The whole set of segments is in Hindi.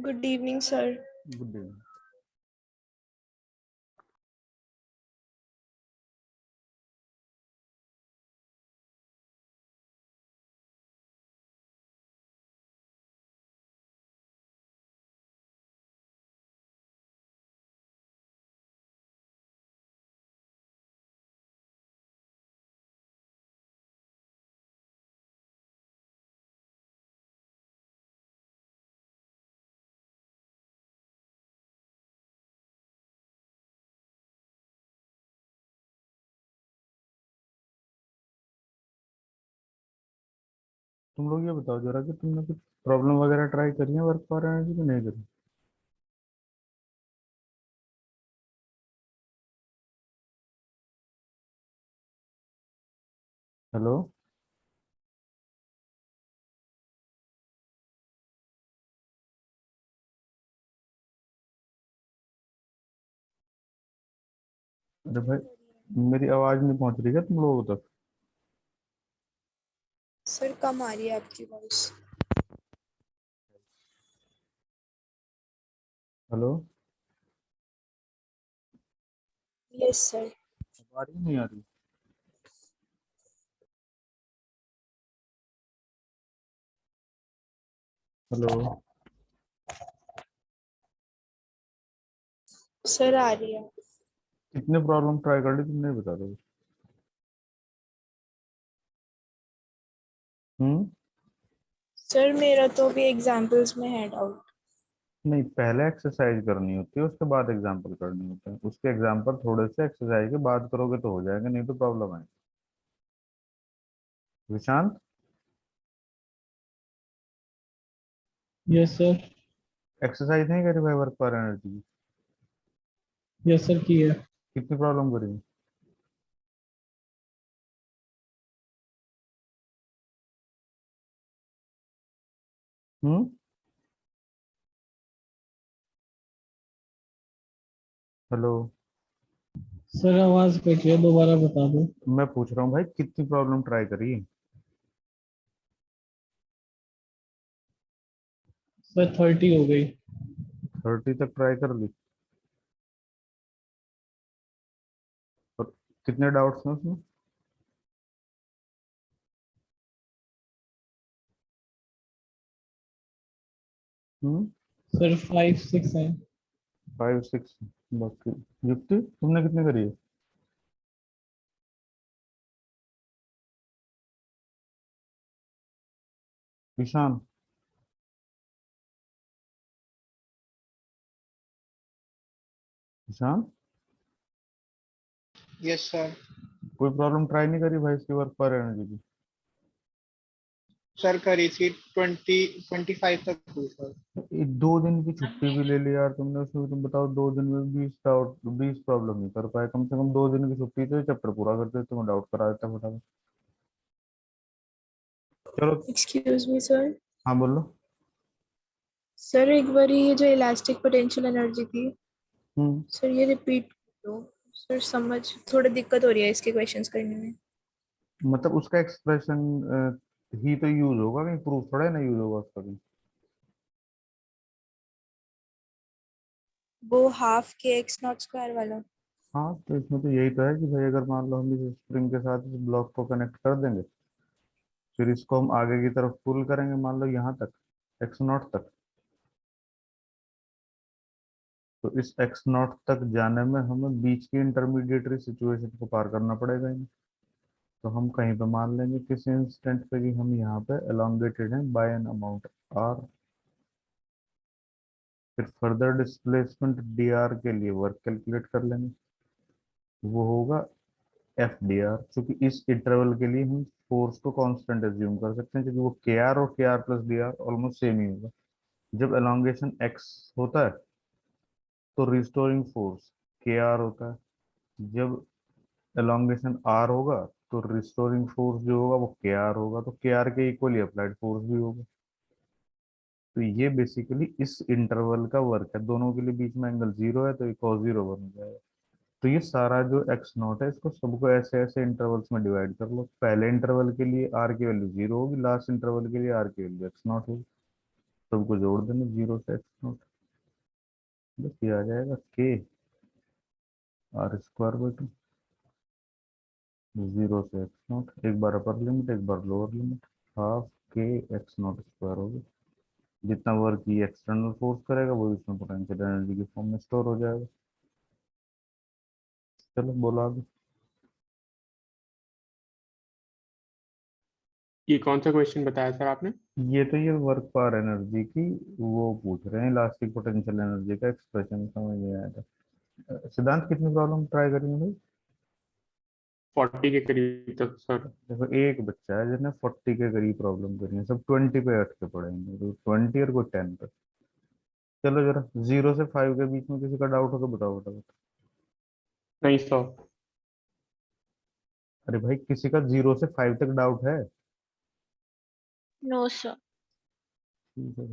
Good evening, sir. Good day. तुम लोग ये बताओ जरा कि तुमने कुछ प्रॉब्लम वगैरह ट्राई करी है वर्क फॉर एनर्जी की नहीं करी? हेलो। अरे भाई मेरी आवाज नहीं पहुंच रही है तुम लोगों तक? सर कम आ रही है आपकी वॉइस। हेलो। Yes sir. आ रही नहीं आ रही? हेलो। सर आ रही है। कितने प्रॉब्लम ट्राई कर ली तुमने बता दो। हम्म। सर मेरा तो अभी एग्जाम्पल्स में है डाउट। नहीं, पहले एक्सरसाइज करनी होती है उसके बाद एग्जाम्पल करनी होते हैं। उसके एग्जाम्पल थोड़े से एक्सरसाइज के बाद करोगे तो हो जाएगा, नहीं तो प्रॉब्लम आएगी। विशांत। Yes sir. एक्सरसाइज नहीं करी भाई वर्क फॉर एनर्जी की? यस सर की है। कितनी प्रॉब्लम करी? हम्म। हेलो। सर आवाज कट रही है, दोबारा बता दो। मैं पूछ रहा हूँ भाई कितनी प्रॉब्लम ट्राई करी? सर 30 हो गई। 30 तक ट्राई कर ली? और कितने डाउट्स हैं उसमें? हम्म। सर 5 6 है। 5 6। बाकी युक्ति तुमने कितने करी है? ईशान। ईशान। Yes sir. कोई प्रॉब्लम ट्राई नहीं करी भाई इसकी वर्क पर एनर्जी की? सर करी थी 25 तक हुई सर। ये 2 दिन की छुट्टी भी ले ली यार तुमने, उसमें भी तुम बताओ 2 दिन में 20 डाउट 20 प्रॉब्लम नहीं कर पाए। कम से कम 2 दिन की छुट्टी तो चैप्टर पूरा करते, तुम्हें डाउट करा देता फटाफट। चलो। Excuse me sir. हाँ बोलो। सर एक बार ये जो इलास्टिक पोटेंशियल एनर्जी थी, हम्म। सर ये रिपीट दो। सर समझ थोड़ी दिक्कत हो रही है इसके क्वेश्चंस करने में। मतलब उसका एक्सप्रेशन ही तो यूज होगा, कहीं प्रूफ थोड़ा है ना यूज होगा उसका भी। वो हाफ के एक्स नॉट स्क्वायर वाला। हाँ तो इसमें तो यही तो है कि भाई अगर मान लो हम इस स्प्रिंग के साथ इस ब्लॉक को कनेक्ट कर देंगे, फिर इसको हम आगे की तरफ पुल करेंगे मान लो यहाँ तक, x0 तक। तो इस x0 तक जाने में हमें बीच की इंटरमीडिएटरी सिचुएशन को पार करना पड़ेगा ही। तो हम कहीं पे मान लेंगे किसी इंस्टेंट पे कि हम यहाँ पे एलोंगेटेड हैं बाय एन अमाउंट r। फिर फर्दर डिस्प्लेसमेंट dr के लिए वर्क कैलकुलेट कर लेंगे। वो होगा एफ डी आर, क्योंकि इस इंटरवल के लिए हम फोर्स को कांस्टेंट एज्यूम कर सकते हैं, क्योंकि वो के आर और K R plus D R almost same ही होगा। जब एलोंगेशन एक्स होता है तो रिस्टोरिंग फोर्स के आर होता है। जब एलोंगेशन आर होगा तो रिस्टोरिंग फोर्स जो होगा वो के आर होगा, तो के आर के इक्वली अप्लाइड फोर्स भी होगा। तो ये बेसिकली इस इंटरवल का वर्क है। दोनों के लिए बीच में एंगल 0 है तो ये cos 0 बन जाएगा। तो ये सारा जो एक्स नॉट है इसको सबको ऐसे ऐसे इंटरवल्स में डिवाइड कर लो। पहले इंटरवल के लिए आर की वैल्यू 0 होगी, लास्ट इंटरवल के लिए आर की वैल्यू x0 होगी। सबको जोड़ देना 0 से x0, बस ये आ जाएगा k r²/2, 0 से x0, एक बार अपर लिमिट एक बार lower limit, half k x0² हो गया। जितना वर्क ये एक्सटर्नल फोर्स करेगा वो इसमें पोटेंशियल एनर्जी के फॉर्म में स्टोर हो जाएगा। चलो बोलो आगे। ये कौन सा क्वेश्चन बताया सर आपने? ये वर्क पावर एनर्जी की वो पूछ रहे हैं, इलास्टिक पोटेंशियल एनर्जी का एक्सप्रेशन समझ नहीं आया था। सिद्धांत कितनी प्रॉब्लम ट्राई करेंगे भाई? 40 के करीब तक सर। देखो एक बच्चा है जिसने 40 के करीब प्रॉब्लम करी है, सब 20 पे अटके पड़े हैं, तो 20 और कोई 10 पे। चलो जरा 0 से 5 के बीच में किसी का डाउट हो तो बताओ बताओ। नहीं सर। अरे भाई किसी का 0 से 5 तक डाउट है? No, sir. ठीक है,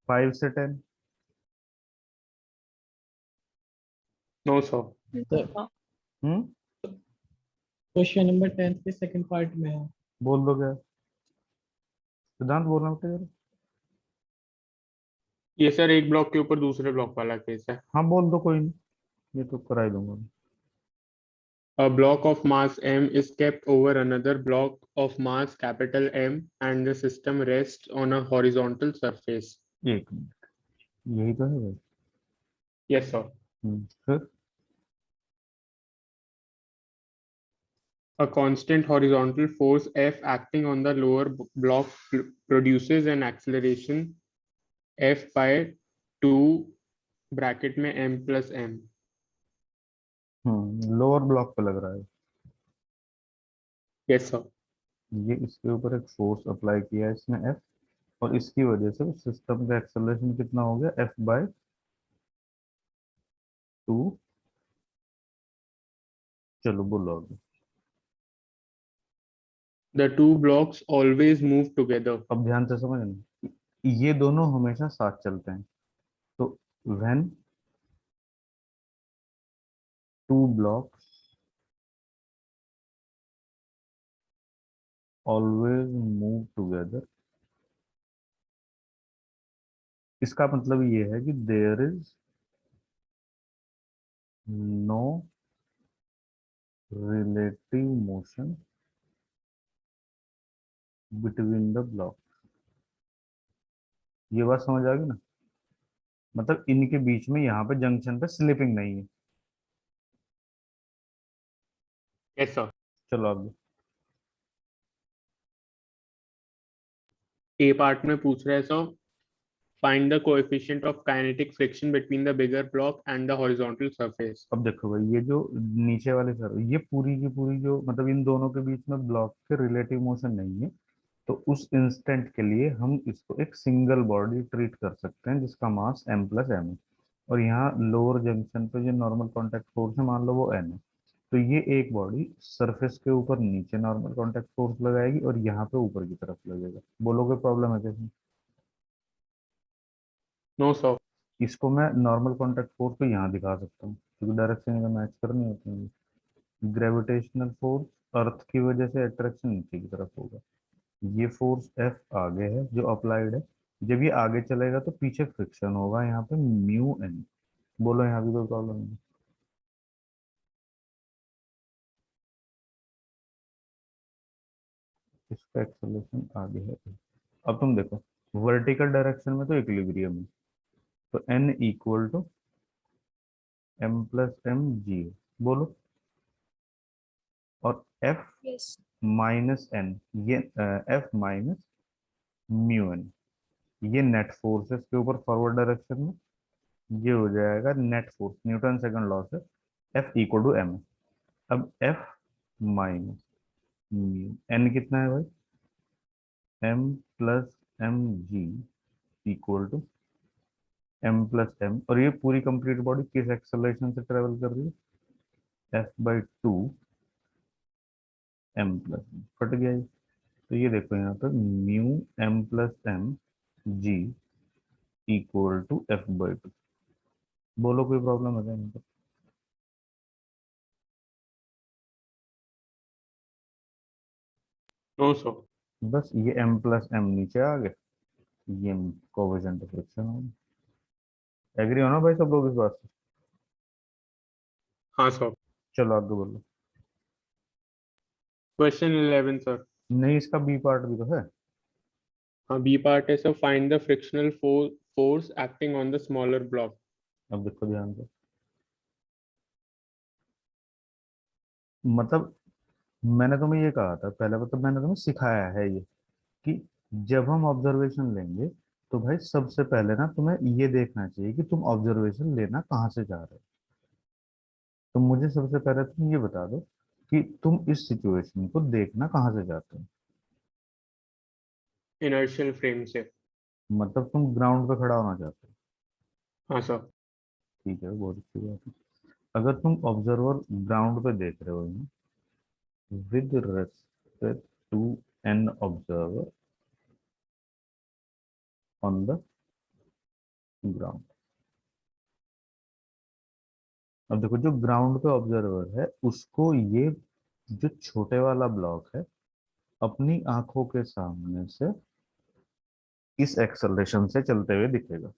5 से 10? No sir. Sir No. Hmm, question number 10 के सेकंड पार्ट में है। बोल दो क्या सिद्धांत, बोलना बेटा जरा। ये सर एक ब्लॉक के ऊपर दूसरे ब्लॉक वाला केस है। हाँ बोल दो, कोई नहीं, ये तो करा ही दूंगा मैं। A block of mass m is kept over another block of mass capital M and the system rests on a horizontal surface. एक मिनट, यही तो है भाई। Yes sir. फिर A constant horizontal force F acting on the lower block produces an acceleration F by 2 bracket में m plus m. Lower block पे लग रहा है। Yes sir. ये इसके ऊपर एक फोर्स अप्लाई किया है इसने F, और इसकी वजह से सिस्टम का एक्सेलरेशन कितना हो गया, F/2। चलो बोलो अभी। The two blocks always move together. अब ध्यान से समझना, ये दोनों हमेशा साथ चलते हैं, तो when two blocks always move together, इसका मतलब ये है कि there is no relative motion between the block. ये बात समझ आ गई ना, मतलब इनके बीच में यहाँ पे जंक्शन पे स्लिपिंग नहीं है। Yes sir. चलो आगे। A पार्ट में पूछ रहे हैं sir, find the coefficient of kinetic friction between the bigger block and the horizontal surface. अब देखो भाई, ये जो नीचे वाले सर, ये पूरी की पूरी जो मतलब इन दोनों के बीच में ब्लॉक के रिलेटिव मोशन नहीं है, तो उस इंस्टेंट के लिए हम इसको एक सिंगल बॉडी ट्रीट कर सकते हैं जिसका मास m+m है, और यहाँ लोअर जंक्शन पे जो नॉर्मल कॉन्टैक्ट फोर्स है मान लो वो n है, तो ये एक बॉडी सरफेस के ऊपर नीचे नॉर्मल कॉन्टैक्ट फोर्स लगाएगी और यहाँ पे ऊपर की तरफ लगेगा। बोलो कोई प्रॉब्लम है कैसे? No sir. इसको मैं नॉर्मल कॉन्टैक्ट फोर्स को यहाँ दिखा सकता हूँ क्योंकि डायरेक्शन इधर मैच करनी होती है। ग्रेविटेशनल फोर्स अर्थ की वजह से अट्रैक्शन नीचे की तरफ होगा, ये फोर्स एफ आगे है जो अप्लाइड है, जब ये आगे चलेगा तो पीछे फ्रिक्शन होगा यहाँ पे μn। बोलो यहाँ भी कोई प्रॉब्लम नहीं? इसका एक्सेलरेशन आगे है। अब तुम देखो, वर्टिकल डायरेक्शन में तो इक्विलिब्रियम है, तो n इक्वल टू m+m/g है, बोलो। और f Yes. माइनस n, ये f माइनस μn, ये नेट फोर्स है इसके ऊपर फॉरवर्ड डायरेक्शन में, ये हो जाएगा net force, Newton second law से F इक्वल टू m। अब F माइनस म्यू, n कितना है भाई, m+m/g इक्वल टू m+m, और ये पूरी कंप्लीट बॉडी किस एक्सेलरेशन से ट्रेवल कर रही है, F/2 m+m, कट गया ये। तो ये देखो यहाँ पर μm+m/g इक्वल टू F/2। बोलो कोई प्रॉब्लम है क्या यहाँ पर? No sir. बस ये m+m नीचे आ गए, ये कोएफिशिएंट ऑफ फ्रिक्शन होगा। एग्री हो ना भाई सब लोग इस बात से? हाँ सर। चलो आगे बोलो। Question 11 sir. नहीं, इसका बी पार्ट भी तो है। हाँ, बी पार्ट है sir, find the frictional force acting on the smaller block. अब देखो ध्यान से, मतलब मैंने तुम्हें ये कहा था पहले, मतलब मैंने तुम्हें सिखाया है ये कि जब हम ऑब्जर्वेशन लेंगे तो भाई सबसे पहले ना तुम्हें ये देखना चाहिए कि तुम ऑब्जर्वेशन लेना कहाँ से चाह रहे हो। तो मुझे सबसे पहले तुम ये बता दो कि तुम इस सिचुएशन को देखना कहाँ से चाहते हो। इनर्शियल फ्रेम से। मतलब तुम ग्राउंड पे खड़ा होना चाहते हो। हाँ सर। ठीक है, बहुत अच्छी बात है। अगर तुम ऑब्जर्वर ग्राउंड पे देख रहे हो with respect to an observer on the ground. अब देखो जो ग्राउंड पे ऑब्जर्वर है उसको ये जो छोटे वाला ब्लॉक है अपनी आंखों के सामने से इस एक्सेलरेशन से चलते हुए दिखेगा।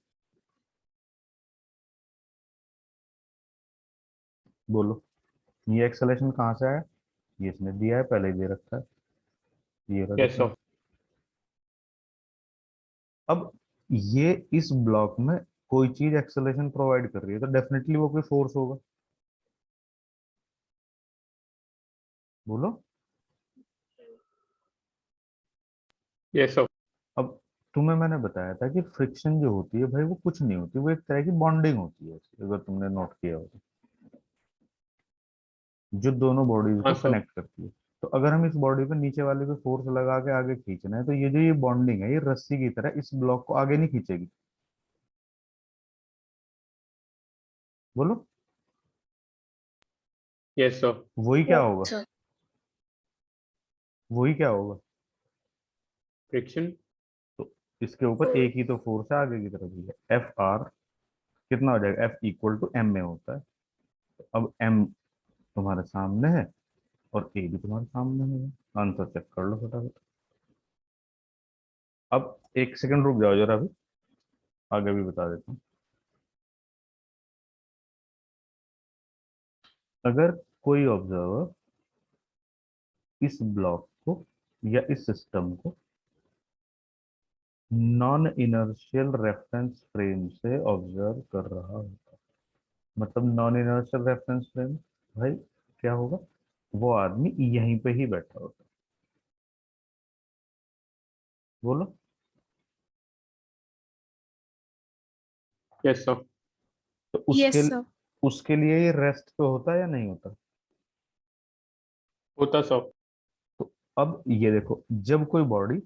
बोलो, ये एक्सेलरेशन कहाँ से आया? ये इसने दिया है, पहले ही दे रखा है, ये रहा यस देखो। सर। अब ये इस ब्लॉक में कोई चीज एक्सेलरेशन प्रोवाइड कर रही है तो डेफिनेटली वो कोई फोर्स होगा। बोलो। Yes sir. अब तुम्हें मैंने बताया था कि फ्रिक्शन जो होती है भाई वो कुछ नहीं होती, वो एक तरह की बॉन्डिंग होती है, अगर तुमने नोट किया हो तो, जो दोनों बॉडीज हाँ को सर। कनेक्ट करती है। तो अगर हम इस बॉडी पे नीचे वाले पे फोर्स लगा के आगे खींचना है तो ये जो ये बॉन्डिंग है ये रस्सी की तरह इस ब्लॉक को आगे नहीं खींचेगी। बोलो, यस सर। वही क्या होगा? सर वही क्या होगा? फ्रिक्शन। तो इसके ऊपर एक ही तो फोर्स है आगे की तरफ भी है, एफ आर। कितना हो जाएगा? एफ इक्वल टू एम में होता है। तो अब एम तुम्हारे सामने है और ए भी तुम्हारे सामने है, आंसर चेक कर लो फटाफट। अब एक सेकंड रुक जाओ जरा, अभी आगे भी बता देता हूँ। अगर कोई ऑब्जर्वर इस ब्लॉक को या इस सिस्टम को नॉन इनर्शियल रेफरेंस फ्रेम से ऑब्जर्व कर रहा होता, मतलब नॉन इनर्शियल रेफरेंस फ्रेम भाई क्या होगा? वो आदमी यहीं पे ही बैठा होता। बोलो। Yes sir. तो यस सर उसके लिए ये रेस्ट पे होता है या नहीं होता? होता सर। तो अब ये देखो, जब कोई बॉडी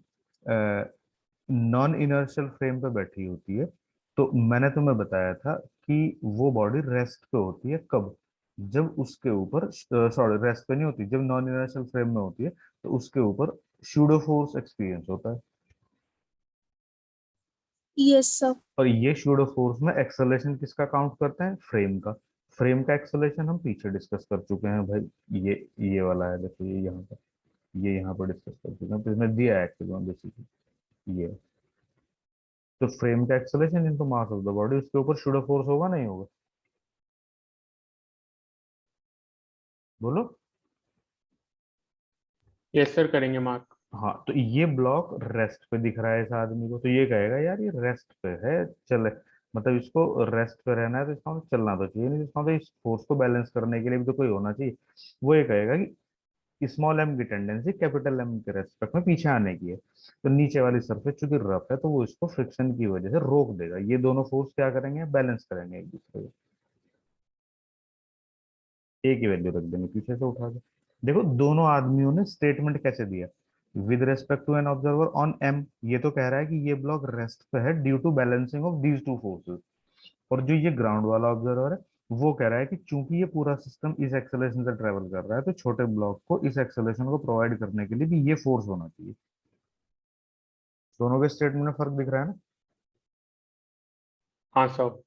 नॉन इनर्शियल फ्रेम पे बैठी होती है तो मैंने तुम्हें बताया था कि वो बॉडी रेस्ट पे होती है कब? जब उसके ऊपर, सॉरी रेस्ट पे नहीं होती, जब नॉन इनर्शियल फ्रेम में होती है तो उसके ऊपर सूडो फोर्स एक्सपीरियंस होता है। यस सर और ये सूडो फोर्स में एक्सेलरेशन किसका काउंट करते हैं? फ्रेम का। फ्रेम का एक्सेलरेशन हम पीछे डिस्कस कर चुके हैं भाई, ये वाला है देखो, ये यहाँ पर, ये यहाँ पर डिस्कस कर चुके हैं, तो इसमें दिया है एक्चुअली बेसिकली ये। तो फ्रेम का acceleration into mass of the body, उसके ऊपर सूडो फोर्स होगा नहीं होगा? बोलो। यस सर, करेंगे मार्क। हाँ, तो ये ब्लॉक रेस्ट पे दिख रहा है इस आदमी को, तो ये कहेगा यार ये रेस्ट पे है, चले, मतलब इसको रेस्ट पे रहना है तो इसका मतलब चलना तो चाहिए नहीं, इसका मतलब इस फोर्स को बैलेंस करने के लिए भी तो कोई होना चाहिए। वो ये कहेगा कि स्मॉल एम की टेंडेंसी कैपिटल एम के रेस्पेक्ट में पीछे आने की है, तो नीचे वाली सरफेस चूंकि रफ है तो वो इसको फ्रिक्शन की वजह से रोक देगा। ये दोनों फोर्स क्या करेंगे? बैलेंस करेंगे एक दूसरे को, एक ही वैल्यू रख देंगे पीछे से उठा के। देखो दोनों आदमियों ने स्टेटमेंट कैसे दिया, with respect to an observer on M, ये तो कह रहा है कि ये ब्लॉक रेस्ट पे है due to balancing of these two forces. और जो ये ग्राउंड वाला ऑब्जर्वर है वो कह रहा है कि चूंकि ये पूरा सिस्टम इस एक्सेलरेशन से ट्रेवल कर रहा है तो छोटे ब्लॉक को इस एक्सेलरेशन को प्रोवाइड करने के लिए भी ये फोर्स होना चाहिए। दोनों के स्टेटमेंट में फर्क दिख रहा है ना? हाँ सर।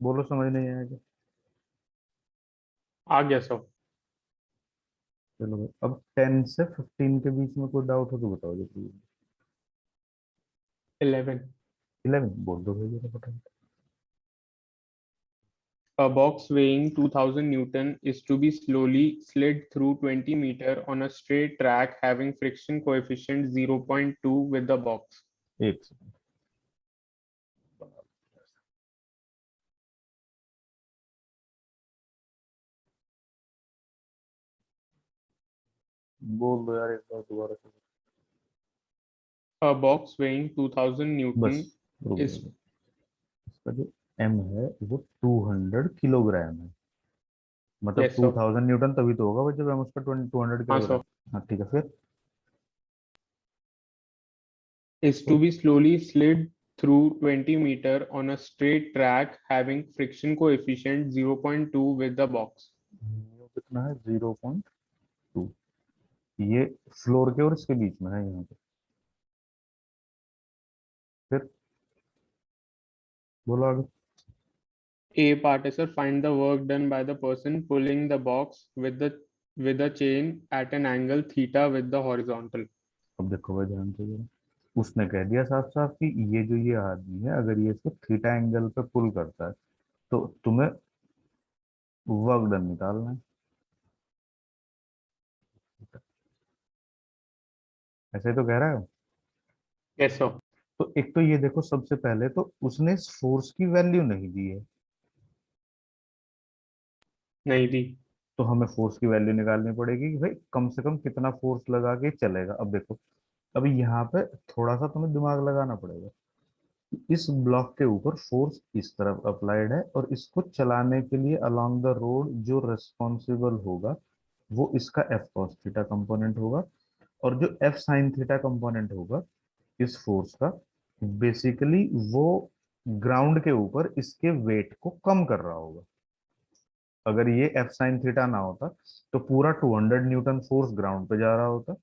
बोलो, समझ नहीं आया क्या? आ गया सर। चलो भाई, अब 10 से 15 के बीच में कोई डाउट हो तो बताओ जी प्लीज। 11. 11 बोल दो भाई जरा फटाफट। A box weighing 2000 Newton is to be slowly slid through 20 meter on a straight track having friction coefficient 0.2 with the box. एक सेकंड, बोल दो यार एक बार दोबारा से। A box weighing 2000 Newton बस रुक is जाओ। इसका जो m है वो 200 किलोग्राम है, मतलब Yes, sir. 2000 न्यूटन तभी तो होगा भाई जब हम उसका 200 हाँ, किलोग्राम। sir. हाँ ठीक है, फिर Is to be slowly slid through 20 meter on a straight track having friction coefficient 0.2 with the box. Mu कितना है 0.2, ये फ्लोर के और इसके बीच में है यहाँ पे। फिर बोलो आगे। A part is, sir, find the work done by the person pulling the box with a chain at an angle theta with the horizontal. अब देखो भाई ध्यान से जरा, उसने कह दिया साफ साफ कि ये आदमी है, अगर ये इसको थीटा एंगल पे पुल करता है तो तुम्हें वर्क डन निकालना है। ऐसे तो कह रहा है। Yes, sir. तो एक तो ये देखो, सबसे पहले तो उसने इस फोर्स की वैल्यू नहीं दी है, नहीं दी. तो हमें फोर्स की वैल्यू निकालनी पड़ेगी कि भाई कम से कम कितना फोर्स लगा के चलेगा। अब देखो, अभी यहाँ पे थोड़ा सा तुम्हें दिमाग लगाना पड़ेगा। इस ब्लॉक के ऊपर फोर्स इस तरफ अप्लाइड है और इसको चलाने के लिए अलोंग द रोड जो रेस्पॉन्सिबल होगा वो इसका एफ कॉस थीटा कंपोनेंट होगा, और जो एफ साइन थीटा कंपोनेंट होगा इस फोर्स का, बेसिकली वो ग्राउंड के ऊपर इसके वेट को कम कर रहा होगा। अगर ये एफ साइन थीटा ना होता तो पूरा 200 न्यूटन फोर्स ग्राउंड पे जा रहा होता।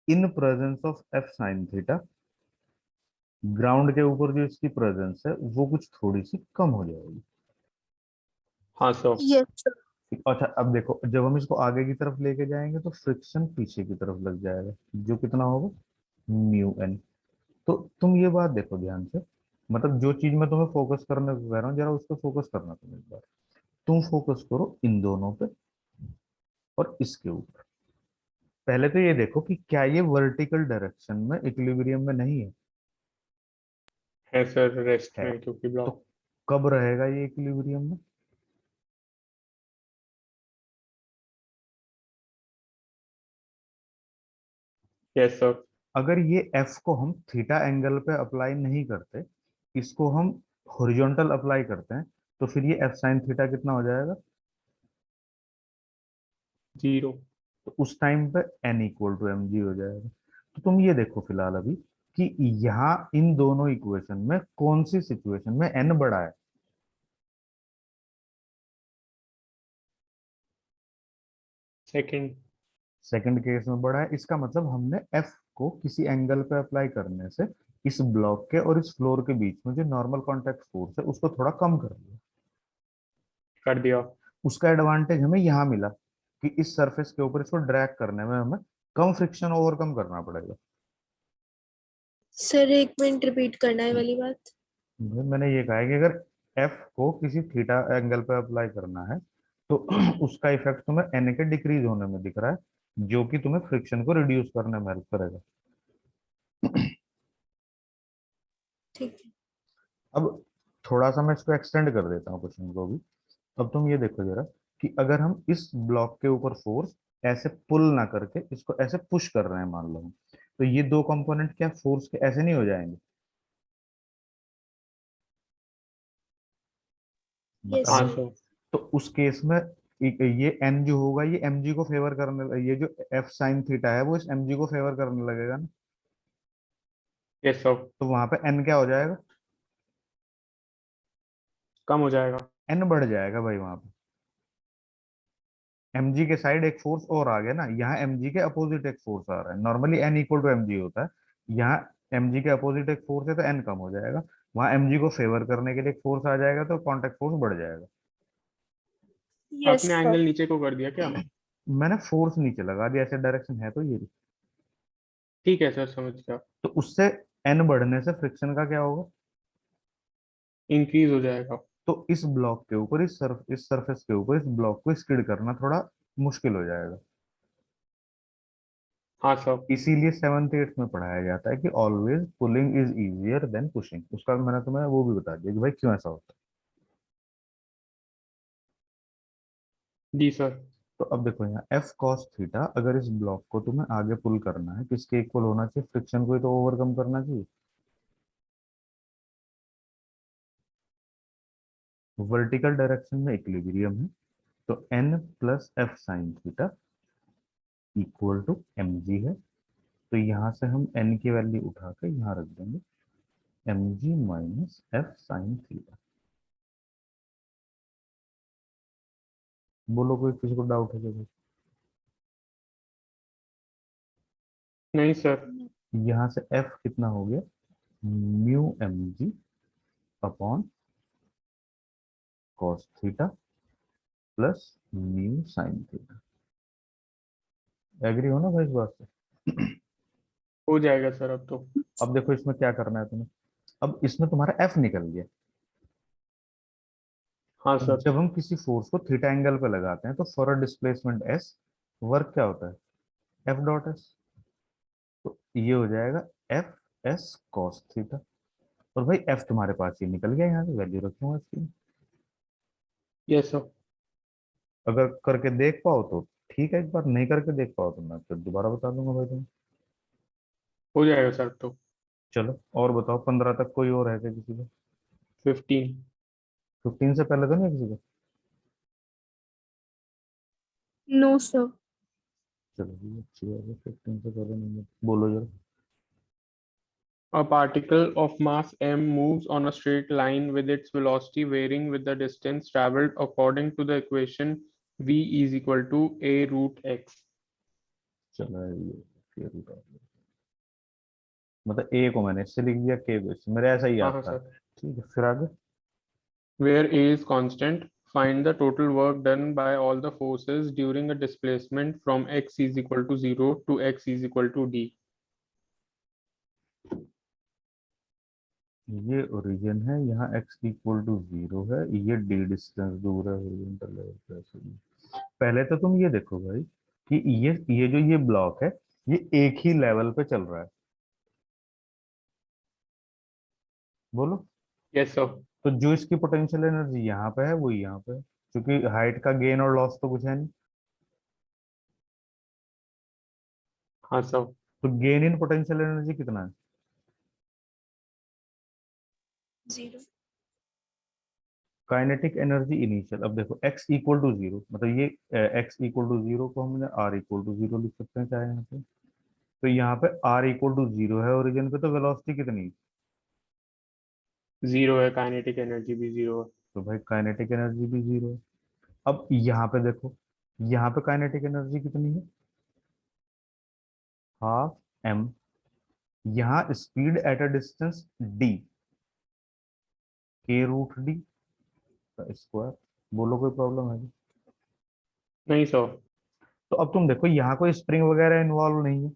In presence of F sine theta ground के ऊपर जो इसकी प्रेजेंस है वो कुछ थोड़ी सी कम हो जाएगी। हाँ, sir. Yes, sir. अच्छा अब देखो, जब हम इसको आगे की तरफ लेके जाएंगे तो फ्रिक्शन पीछे की तरफ लग जाएगा, जो कितना होगा म्यू एन। तो तुम ये बात देखो ध्यान से, मतलब जो चीज मैं तुम्हें फोकस करने को कह रहा हूँ जरा उस पर फोकस करना तुम एक बार। तुम फोकस करो इन दोनों पे और इसके ऊपर। पहले तो ये देखो कि क्या ये वर्टिकल डायरेक्शन में इक्विलिब्रियम में नहीं है। है सर, रेस्ट है में क्योंकि तो ब्लॉक. कब रहेगा ये इक्विलिब्रियम में? Yes sir. अगर ये एफ को हम थीटा एंगल पे अप्लाई नहीं करते, इसको हम हॉरिजॉन्टल अप्लाई करते हैं, तो फिर ये एफ साइन थीटा कितना हो जाएगा? 0. तो उस टाइम पे N equal to m g हो जाएगा। तो तुम ये देखो फिलहाल अभी कि यहाँ इन दोनों इक्वेशन में कौन सी सिचुएशन में एन बड़ा है? सेकंड. सेकंड केस में बड़ा है। इसका मतलब हमने एफ को किसी एंगल पे अप्लाई करने से इस ब्लॉक के और इस फ्लोर के बीच में जो नॉर्मल कॉन्टैक्ट फोर्स है उसको थोड़ा कम कर दिया। कर दिया. उसका एडवांटेज हमें यहाँ मिला कि इस सरफेस के ऊपर इसको ड्रैग करने में हमें कम फ्रिक्शन ओवरकम करना पड़ेगा। सर एक मिनट रिपीट करना है वाली बात। मैंने ये कहा है कि अगर एफ को किसी थीटा एंगल पे अप्लाई करना है तो उसका इफेक्ट तुम्हें एन के डिक्रीज होने में दिख रहा है, जो कि तुम्हें फ्रिक्शन को रिड्यूस करने में हेल्प करेगा। ठीक है। अब थोड़ा सा मैं इसको एक्सटेंड कर देता हूँ क्वेश्चन को भी। अब तुम ये देखो जरा कि अगर हम इस ब्लॉक के ऊपर फोर्स ऐसे पुल ना करके इसको ऐसे पुश कर रहे हैं मान लो हम, तो ये दो कंपोनेंट क्या फोर्स के ऐसे नहीं हो जाएंगे? यस हाँ सर। सर. तो उस केस में ये एन जो होगा ये एम जी को फेवर करने, ये जो एफ साइन थीटा है वो इस एम जी को फेवर करने लगेगा ना। Yes sir. तो वहां पे एन क्या हो जाएगा? कम हो जाएगा. एन बढ़ जाएगा भाई वहां पे। एम जी के साइड एक फोर्स और आ गया ना, यहाँ एम जी के अपोजिट एक फोर्स आ रहा है। Normally N equal to m g होता है, यहाँ एम जी के अपोजिट एक फोर्स है तो एन कम हो जाएगा। वहां एम जी को फेवर करने के लिए एक फोर्स आ जाएगा तो कॉन्टेक्ट फोर्स बढ़ जाएगा। यस आपने सर। एंगल नीचे को कर दिया क्या? मैंने फोर्स नीचे लगा दिया, ऐसे डायरेक्शन है तो ये। ठीक है सर, समझ गया. तो उससे एन बढ़ने से फ्रिक्शन का क्या होगा? इंक्रीज हो जाएगा। तो इस ब्लॉक के ऊपर, इस सरफेस के ऊपर इस ब्लॉक को स्किड करना थोड़ा मुश्किल हो जाएगा। हाँ सर। इसीलिए 7th 8th में पढ़ाया जाता है कि always pulling is easier than pushing. उसका मैंने तुम्हें वो भी बता दिया कि भाई क्यों ऐसा होता है। जी सर। तो अब देखो यहाँ एफ कॉस थीटा, अगर इस ब्लॉक को तुम्हें आगे पुल करना है, किसके इक्वल होना चाहिए? फ्रिक्शन को ही तो ओवरकम करना चाहिए। वर्टिकल डायरेक्शन में इक्विलिब्रियम है, तो N plus f sine theta equal to m g है। तो यहाँ से हम एन की वैल्यू उठा के यहाँ रख देंगे, m g minus f sine theta. बोलो कोई किसी को डाउट है क्या? नहीं सर। यहाँ से एफ कितना हो गया? Mu m g upon cos theta plus mu sine theta. Agree हो ना भाई इस बात से? हो जाएगा सर अब तो। अब देखो इसमें क्या करना है तुम्हें। अब इसमें तुम्हारा एफ निकल गया। हाँ अब सर। जब हम किसी फोर्स को थीटा एंगल पे लगाते हैं तो फॉरवर्ड डिस्प्लेसमेंट एस, वर्क क्या होता है? F dot S. तो ये हो जाएगा एफ एस कॉस थीटा। और भाई एफ तुम्हारे पास ये निकल गया, यहाँ से वैल्यू रखूंगा इसकी। Yes sir. अगर करके देख पाओ तो ठीक है, एक बार नहीं करके देख पाओ तो मैं फिर दोबारा बता दूंगा भाई तुम्हें। हो जाएगा सर अब तो। चलो और बताओ, 15 तक कोई और है क्या किसी का? 15। 15 से पहले तो नहीं है किसी का? No, sir. चलो जी अच्छी बात है, 15 से पहले नहीं है। बोलो जरा। A particle of mass m moves on a straight line with its velocity varying with the distance traveled according to the equation v is equal to a root x. चलो ये रूट आ गया। मतलब ए को मैंने इससे लिख दिया, के को इससे, मेरे ऐसा ही हाँ याद हाँ था। सर। ठीक है फिर आगे। Where a is constant, find the total work done by all the forces during a displacement from x is equal to 0 to x is equal to d. ये ओरिजिन है, यहाँ x इक्वल टू 0 है, ये d डिस्टेंस दूर है हॉरिजॉन्टल लेवल पे ऐसे ही। पहले तो तुम ये देखो भाई कि ये जो ये ब्लॉक है, ये एक ही लेवल पे चल रहा है। बोलो। Yes sir. तो जो इसकी पोटेंशियल एनर्जी यहाँ पे है वो यहाँ पे है, क्योंकि हाइट का गेन और लॉस तो कुछ है नहीं। हाँ सर। तो गेन इन पोटेंशियल एनर्जी कितना है? 0. काइनेटिक एनर्जी इनिशियल, अब देखो x इक्वल टू 0, मतलब ये x इक्वल टू 0 को हम r इक्वल टू 0 लिख सकते हैं चाहे यहाँ पे। तो यहाँ पे r इक्वल टू 0 है ओरिजिन पे, तो वेलोसिटी कितनी है? 0 है, काइनेटिक एनर्जी भी 0 है। तो भाई काइनेटिक एनर्जी भी 0 है। अब यहाँ पे देखो, यहाँ पे काइनेटिक एनर्जी कितनी है? Half m। यहाँ speed at a distance d, k root d का स्क्वायर। बोलो कोई प्रॉब्लम है? नहीं सर। तो अब तुम देखो यहाँ कोई स्प्रिंग वगैरह इन्वॉल्व नहीं है,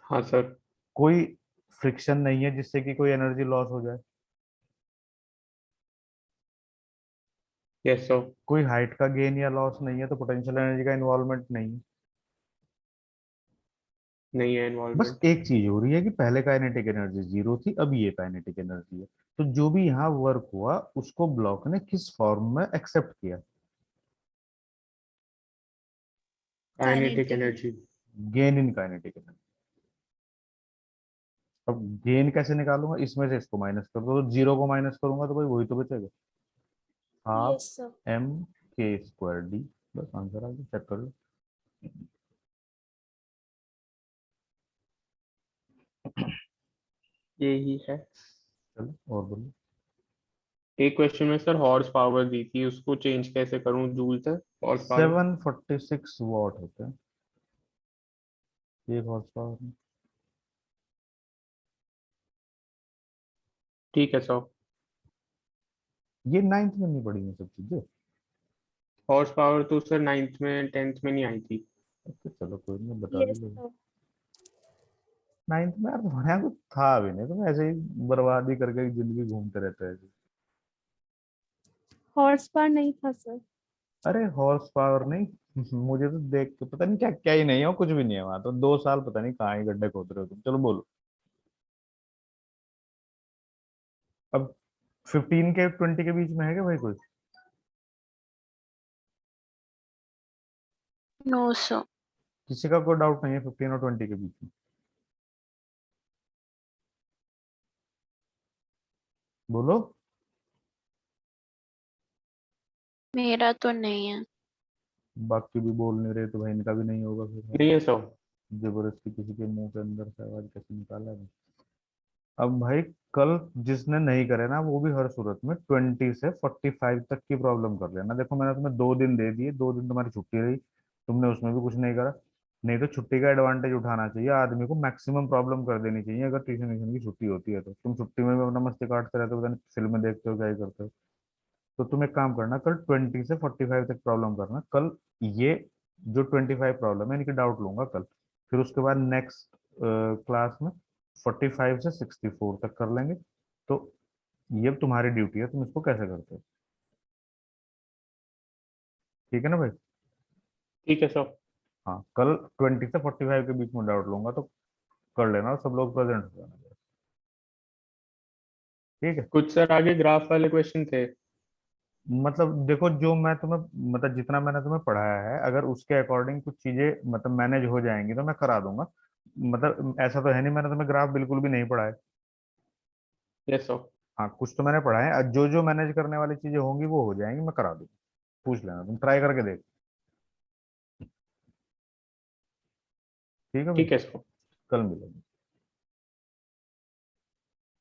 हाँ सर। कोई फ्रिक्शन नहीं है जिससे कि कोई एनर्जी लॉस हो जाए, यस सर। कोई हाइट का गेन या लॉस नहीं है, तो पोटेंशियल एनर्जी का इन्वॉल्वमेंट नहीं है। नहीं है बस इन्वॉल्वमेंट। एक चीज हो रही है कि पहले काइनेटिक एनर्जी 0 थी, अब ये काइनेटिक एनर्जी है। तो जो भी यहाँ वर्क हुआ उसको ब्लॉक ने किस फॉर्म में एक्सेप्ट किया? Kinetic Kinetic. Energy. Gain in kinetic energy. अब गेन कैसे निकालूंगा? इसमें से इसको माइनस कर दो, तो 0 को माइनस करूंगा तो भाई वही तो बचेगा, half Yes, sir. m k square D. बस आंसर आ गया, चेक कर लो। यही है। चलो और बोलो। एक क्वेश्चन में सर हॉर्स पावर दी थी, उसको चेंज कैसे करूं जूल से हॉर्स पावर। 746 वॉट होते हैं एक हॉर्स पावर में। ठीक है सर। ये 9th में नहीं पढ़ी ये सब चीजें। हॉर्स पावर तो सर 9th में 10th में नहीं आई थी। ओके चलो कोई नहीं, बता Yes, दी। sir. नाइन्थ में यार तुम्हारे यहाँ कुछ था भी नहीं, तुम ऐसे ही बर्बादी करके जिंदगी घूमते रहते हैं। हॉर्स पावर नहीं था सर। अरे हॉर्स पावर नहीं, मुझे तो देख के पता नहीं क्या क्या ही नहीं है, कुछ भी नहीं है वहां तो। 2 साल पता नहीं कहाँ ही गड्ढे खोद रहे हो तुम। चलो बोलो अब। 15 के 20 के बीच में है क्या भाई कोई? No sir. किसी का कोई डाउट नहीं है 15 और 20 के बीच में? बोलो। मेरा तो नहीं है। बाकी भी बोल नहीं रहे तो भाई इनका भी नहीं होगा फिर। नहीं है सर। जबरदस्ती किसी के मुंह के अंदर से आवाज कैसे निकाला है? अब भाई कल जिसने नहीं करे ना वो भी हर सूरत में 20 से 45 तक की प्रॉब्लम कर लेना। देखो मैंने तुम्हें 2 दिन दे दिए, 2 दिन तुम्हारी छुट्टी रही, तुमने उसमें भी कुछ नहीं करा। नहीं तो छुट्टी का एडवांटेज उठाना चाहिए आदमी को, मैक्सिमम प्रॉब्लम कर देनी चाहिए। अगर ट्यूशन व्यूशन की छुट्टी होती है तो तुम छुट्टी में भी अपना मस्ती काटते रहते हो, पता नहीं फिल्में देखते हो क्या ही करते हो। तो तुम एक काम करना, कल 20 से 45 तक प्रॉब्लम करना कल। ये जो 25 प्रॉब्लम है इनकी डाउट लूंगा कल। फिर उसके बाद नेक्स्ट क्लास में 45 से 64 तक कर लेंगे। तो ये अब तुम्हारी ड्यूटी है, तुम इसको कैसे करते हो। ठीक है ना भाई? ठीक है सर। हाँ कल 20 से 45 के बीच में डाउट लूंगा तो कर लेना, और सब लोग प्रेजेंट हो जाना। ठीक है। कुछ सर आगे ग्राफ वाले क्वेश्चन थे। मतलब देखो जो मैं तुम्हें, मतलब जितना मैंने तुम्हें पढ़ाया है, अगर उसके अकॉर्डिंग कुछ चीजें मतलब मैनेज हो जाएंगी तो मैं करा दूंगा। मतलब ऐसा तो है नहीं मैंने तुम्हें ग्राफ बिल्कुल भी नहीं पढ़ाया। Yes sir. हाँ कुछ तो मैंने पढ़ा है, जो जो मैनेज करने वाली चीजें होंगी वो हो जाएंगी, मैं करा दूंगा। पूछ लेना, तुम ट्राई करके देख। ठीक है भाई? ठीक है सर। कल मिलेंगे।